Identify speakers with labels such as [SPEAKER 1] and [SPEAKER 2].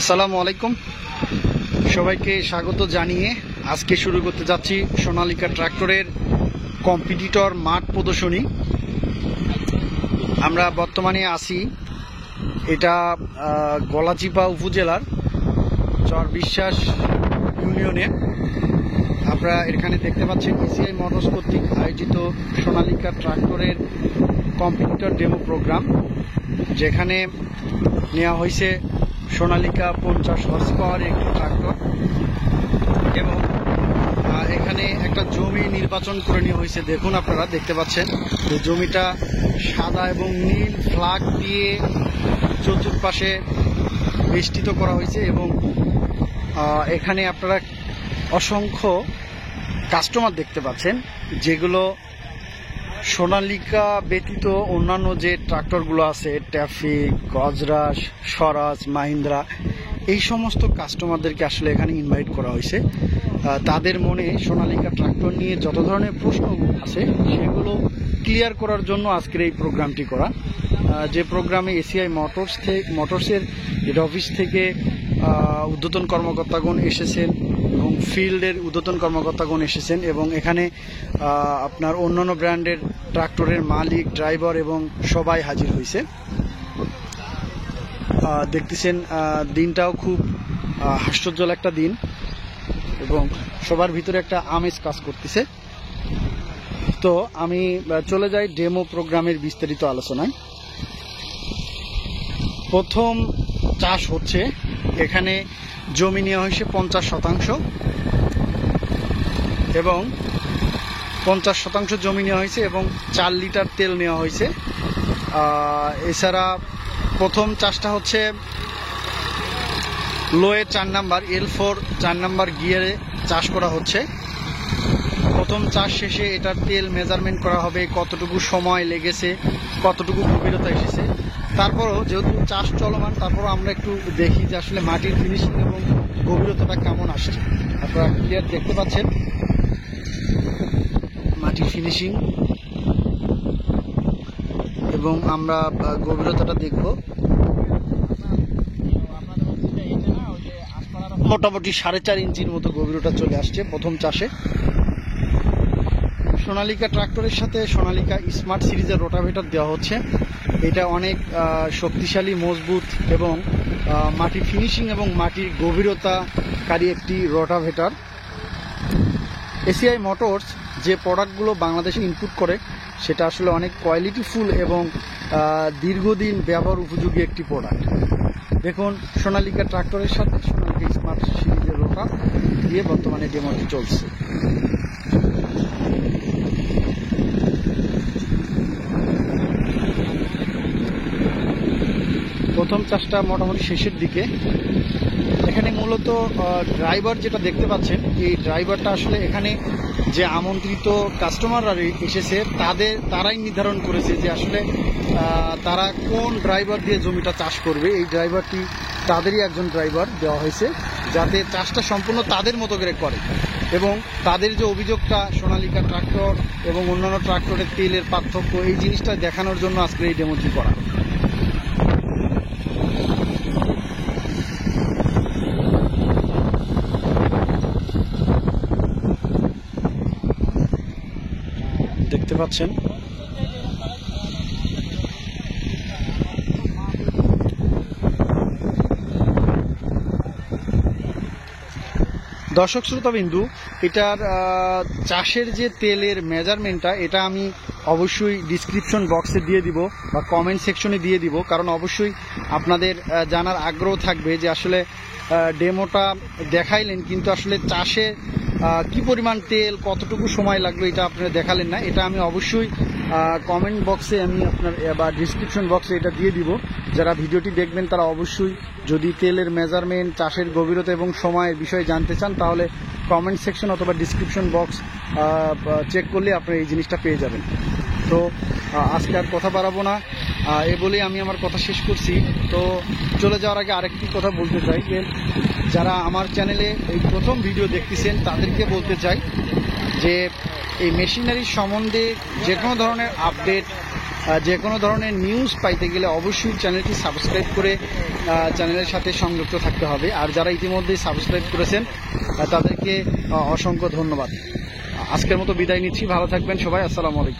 [SPEAKER 1] আসসালামু আলাইকুম, সবাইকে স্বাগত জানিয়ে আজকে শুরু করতে যাচ্ছি সোনালিকা ট্রাক্টরের কম্পিটিটর মাঠ প্রদর্শনী। আমরা বর্তমানে আছি এটা গলাচিপা উপজেলার চরবিশ্বাস ইউনিয়নে। আপনারা এখানে দেখতে পাচ্ছেন এসিআই মোটরস কর্তৃক আয়োজিত সোনালিকা ট্রাক্টরের কম্পিটিটর ডেমো প্রোগ্রাম, যেখানে নেওয়া হয়েছে সোনালিকা 50 হর্স পাওয়ারের একটি ট্রাক্টর এবং এখানে একটা জমি নির্বাচন করে নেওয়া হয়েছে। দেখুন, আপনারা দেখতে পাচ্ছেন যে জমিটা সাদা এবং নীল ফ্ল্যাগ দিয়ে চতুর্পাশে বেষ্টিত করা হয়েছে এবং এখানে আপনারা অসংখ্য কাস্টমার দেখতে পাচ্ছেন, যেগুলো সোনালিকা ব্যতীত অন্যান্য যে ট্রাক্টরগুলো আছে ট্রাফিক, গজরাজ, স্বরাজ, মাহিন্দ্রা, এই সমস্ত কাস্টমারদেরকে আসলে এখানে ইনভাইট করা হয়েছে। তাদের মনে সোনালিকা ট্রাক্টর নিয়ে যত ধরনের প্রশ্ন আছে সেগুলো ক্লিয়ার করার জন্য আজকের এই প্রোগ্রামটি করা। যে প্রোগ্রামে এসিআই মোটরসের হেড অফিস থেকে ঊর্ধ্বতন কর্মকর্তাগণ এসেছেন এবং ফিল্ডের ঊর্ধ্বতন কর্মকর্তাগণ এসেছেন এবং এখানে আপনার অন্যান্য ব্র্যান্ডের ট্রাক্টরের মালিক, ড্রাইভার এবং সবাই হাজির হয়েছে। দেখতেছেন দিনটাও খুব হাস্যোজ্জ্বল একটা দিন এবং সবার ভিতরে একটা আমেজ কাজ করতেছে। তো আমি চলে যাই ডেমো প্রোগ্রামের বিস্তারিত আলোচনায়। প্রথম চাষ হচ্ছে, এখানে জমি নেওয়া হয়েছে 50% এবং 50% জমি নেওয়া হয়েছে এবং 4 লিটার তেল নেওয়া হয়েছে। এছাড়া প্রথম চাষটা হচ্ছে লোয়ে 4 নাম্বার L4 4 নাম্বার গিয়ারে চাষ করা হচ্ছে। প্রথম চাষ শেষে এটার তেল মেজারমেন্ট করা হবে, কতটুকু সময় লেগেছে, কতটুকু গভীরতা এসেছে। তারপরও যেহেতু চাষ চলমান, তারপরও আমরা একটু দেখি যে আসলে মাটির ফিনিশিং এবং গভীরতাটা কেমন আসছে। আপনারা ক্লিয়ার দেখতে পাচ্ছেন মাটির ফিনিশিং এবং আমরা গভীরতাটা দেখব। মোটামুটি 4.5 ইঞ্চির মতো গভীরতা চলে আসছে প্রথম চাষে। সোনালিকা ট্রাক্টরের সাথে সোনালিকা স্মার্ট সিরিজের রোটাভেটর দেওয়া হচ্ছে। এটা অনেক শক্তিশালী, মজবুত এবং মাটির ফিনিশিং এবং মাটির গভীরতাকারী একটি রোটাভেটর। এসিআই মোটরস যে প্রোডাক্টগুলো বাংলাদেশে ইনপুট করে সেটা আসলে অনেক কোয়ালিটিফুল এবং দীর্ঘদিন ব্যবহার উপযোগী একটি প্রোডাক্ট। দেখুন, সোনালিকা ট্রাক্টরের সাথে সোনালিকা স্মার্ট সিরিজের রোটার দিয়ে বর্তমানে ডেমোটি চলছে। প্রথম চাষটা মোটামুটি শেষের দিকে। এখানে মূলত ড্রাইভার যেটা দেখতে পাচ্ছেন, এই ড্রাইভারটা আসলে এখানে যে আমন্ত্রিত কাস্টমাররা এসেছে তারাই নির্ধারণ করেছে যে আসলে তারা কোন ড্রাইভার দিয়ে জমিটা চাষ করবে। এই ড্রাইভারটি তাদেরই একজন ড্রাইভার দেওয়া হয়েছে, যাতে চাষটা সম্পূর্ণ তাদের মতো করে এবং তাদের যে অভিযোগটা সোনালিকা ট্রাক্টর এবং অন্যান্য ট্রাক্টরের তেলের পার্থক্য, এই জিনিসটা দেখানোর জন্য আজকে এই ডেমোটি করা। দেখতে পাচ্ছেন দর্শক শ্রোতাবিন্দু, এটার চাষের যে তেলের মেজারমেন্টটা এটা আমি অবশ্যই ডিসক্রিপশন বক্সে দিয়ে দিব বা কমেন্ট সেকশনে দিয়ে দিব, কারণ অবশ্যই আপনাদের জানার আগ্রহ থাকবে যে আসলে ডেমোটা দেখাইলেন কিন্তু আসলে চাষে কি পরিমাণ তেল, কতটুকু সময় লাগবে এটা আপনারা দেখালেন না। এটা আমি অবশ্যই কমেন্ট বক্সে আমি আপনার বা ডিসক্রিপশন বক্সে এটা দিয়ে দিব। যারা ভিডিওটি দেখবেন তারা অবশ্যই যদি তেলের মেজারমেন্ট, চাষের গভীরতা এবং সময়ের বিষয়ে জানতে চান, তাহলে কমেন্ট সেকশন অথবা ডিসক্রিপশন বক্স চেক করলে আপনারা এই জিনিসটা পেয়ে যাবেন। তো আজকে আর কথা বাড়াবো না, এ বলেই আমি আমার কথা শেষ করছি। তো চলে যাওয়ার আগে আরেকটি কথা বলতে চাই যে যারা আমার চ্যানেলে এই প্রথম ভিডিও দেখতেছেন তাদেরকে বলতে চাই যে এই মেশিনারি সম্বন্ধে যে কোনো ধরনের আপডেট যে কোনো ধরনের নিউজ পাইতে গেলে অবশ্যই চ্যানেলটি সাবস্ক্রাইব করে চ্যানেলের সাথে সংযুক্ত থাকতে হবে। আর যারা ইতিমধ্যেই সাবস্ক্রাইব করেছেন তাদেরকে অসংখ্য ধন্যবাদ। আজকের মতো বিদায় নিচ্ছি, ভালো থাকবেন সবাই, আসসালামু আলাইকুম।